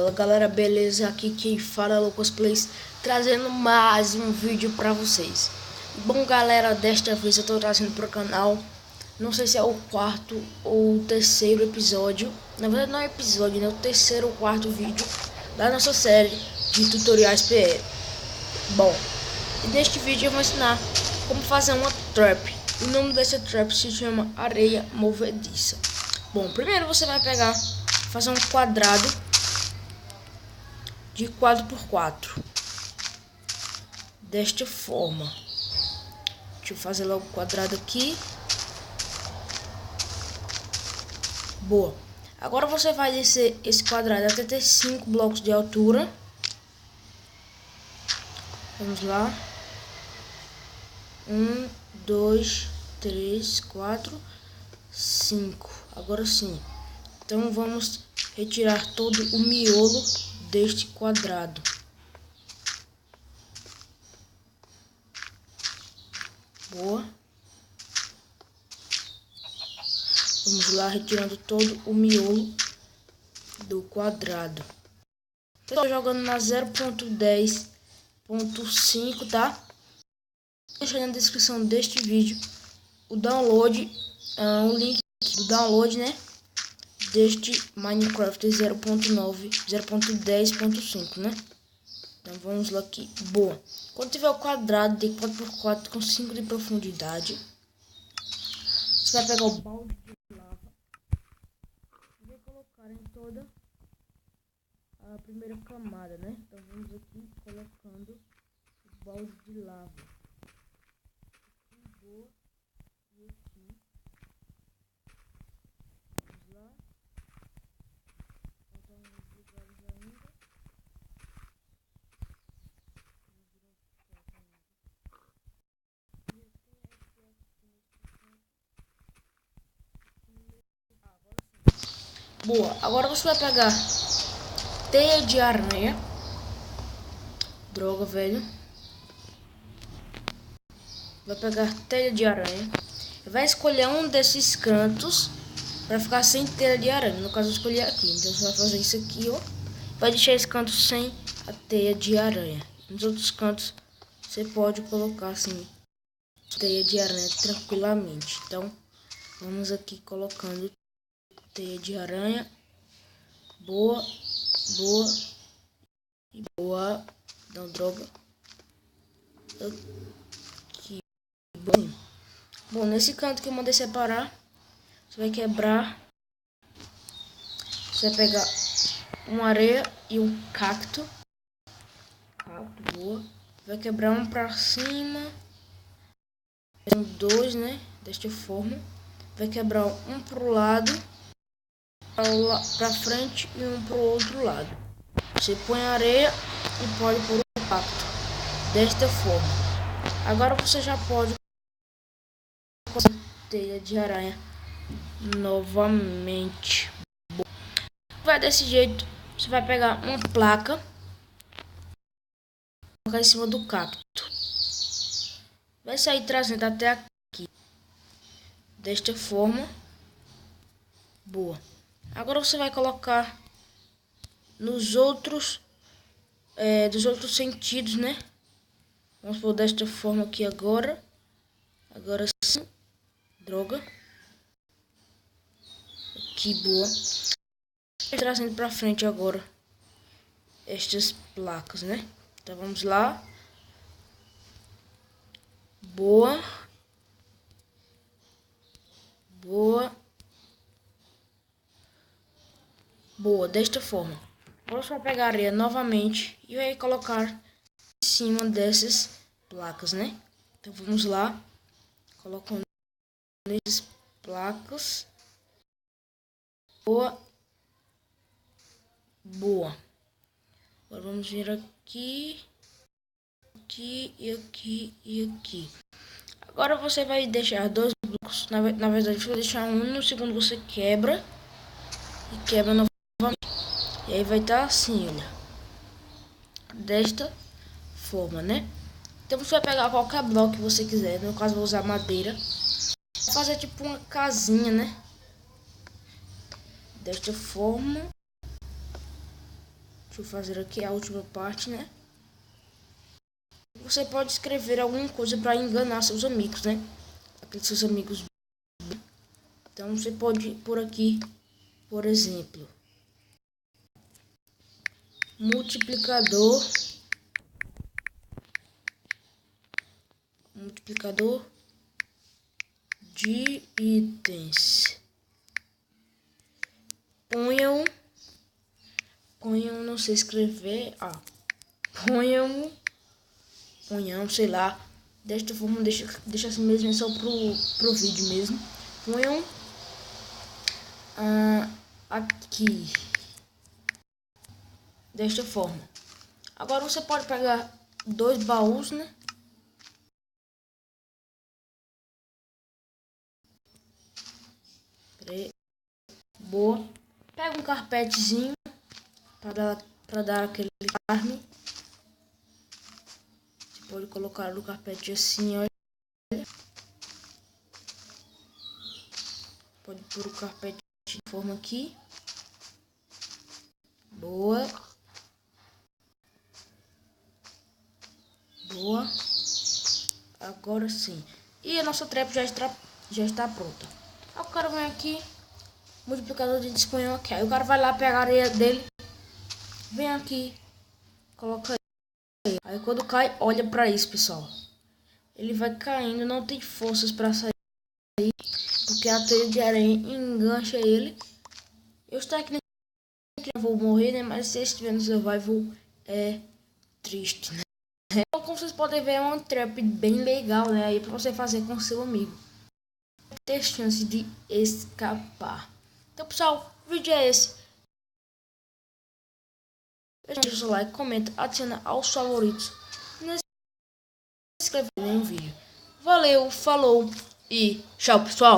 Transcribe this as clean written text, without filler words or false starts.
Fala galera, beleza? Aqui quem fala é Lucas Plays, trazendo mais um vídeo pra vocês. Bom galera, desta vez eu tô trazendo pro canal, não sei se é o quarto ou o terceiro episódio. Na verdade não é episódio, né? O terceiro ou quarto vídeo da nossa série de tutoriais PR. Bom, e neste vídeo eu vou ensinar como fazer uma trap. O nome dessa trap se chama areia movediça. Bom, primeiro você vai fazer um quadrado de 4x4 desta forma. Deixa eu fazer logo o quadrado aqui. Boa. Agora você vai descer esse quadrado até ter 5 blocos de altura. Vamos lá. 1, 2, 3, 4, 5. Agora sim. Então vamos retirar todo o miolo deste quadrado. Boa. Vamos lá, retirando todo o miolo do quadrado. Estou jogando na 0.10.5, tá? Deixa na descrição deste vídeo o download, o link do download, né? Deste Minecraft 0.9, 0.10.5, né? Então vamos lá aqui. Boa. Quando tiver o quadrado de 4x4 com 5 de profundidade, você vai pegar o balde de lava e vai colocar em toda a primeira camada, né? Então vamos aqui colocando o balde de lava. Aqui, boa. E aqui. Vamos lá. Faltam uns lugares ainda. Boa, agora você vai pegar teia de aranha. Droga, velho. Vai pegar teia de aranha. Vai escolher um desses cantos para ficar sem teia de aranha. No caso eu escolhi aqui. Então você vai fazer isso aqui, ó. Vai deixar esse canto sem a teia de aranha. Nos outros cantos você pode colocar assim teia de aranha tranquilamente. Então vamos aqui colocando teia de aranha. Boa, boa e boa. Não, droga. Aqui. Bom, nesse canto que eu mandei separar, você vai quebrar. Você vai pegar uma areia e um cacto. Boa. Vai quebrar um pra cima. São dois, né? Desta forma. Vai quebrar um pro lado, pra frente e um pro outro lado. Você põe a areia e pode pôr o cacto desta forma. Agora você já pode fazer teia de aranha novamente. Vai desse jeito. Você vai pegar uma placa, colocar em cima do cacto. Vai sair trazendo até aqui desta forma. Boa. Agora você vai colocar nos outros dos outros sentidos, né? Vamos por desta forma aqui agora. Agora sim. Droga. Que boa. Trazendo pra frente agora estas placas, né? Então vamos lá. Boa. Boa. Boa, desta forma. Agora você vai pegar a areia novamente e vai colocar em cima dessas placas, né? Então vamos lá. Colocando nessas placas. Boa. Boa. Agora vamos vir aqui. Aqui e aqui e aqui. Agora você vai deixar dois blocos. Na verdade você vai deixar um, no segundo você quebra. E quebra novamente. E aí vai estar assim, olha. Desta forma, né? Então você vai pegar qualquer bloco que você quiser. No caso eu vou usar madeira. Vou fazer tipo uma casinha, né? Desta forma. Deixa eu fazer aqui a última parte, né? Você pode escrever alguma coisa para enganar seus amigos, né? Aqueles seus amigos. Então você pode por aqui, por exemplo, multiplicador de itens. Ponham, não sei escrever, ponham, sei lá, desta forma, deixa assim mesmo, é só pro vídeo mesmo. Ponham aqui, desta forma. Agora você pode pegar 2 baús, né? Boa. Pega um carpetezinho para dar aquele charme. Você pode colocar no carpete assim, olha. Pode pôr o carpete de forma aqui. Boa. Boa. Agora sim. E a nossa trap já está pronta. Aí o cara vem aqui, multiplicador de espanhol aqui. Aí o cara vai lá pegar a areia dele, vem aqui, coloca aí. Aí quando cai, olha pra isso, pessoal. Ele vai caindo, não tem forças pra sair, porque a teia de areia engancha ele. Eu estou aqui, não vou morrer, né? Mas se estiver no survival, é triste, né? Então, como vocês podem ver, é uma trap bem legal, né? Aí pra você fazer com seu amigo, ter chance de escapar. Então, pessoal, o vídeo é esse. Deixa o seu like, comenta, adiciona aos favoritos. Não se inscreva em nenhum vídeo. Valeu, falou e tchau, pessoal.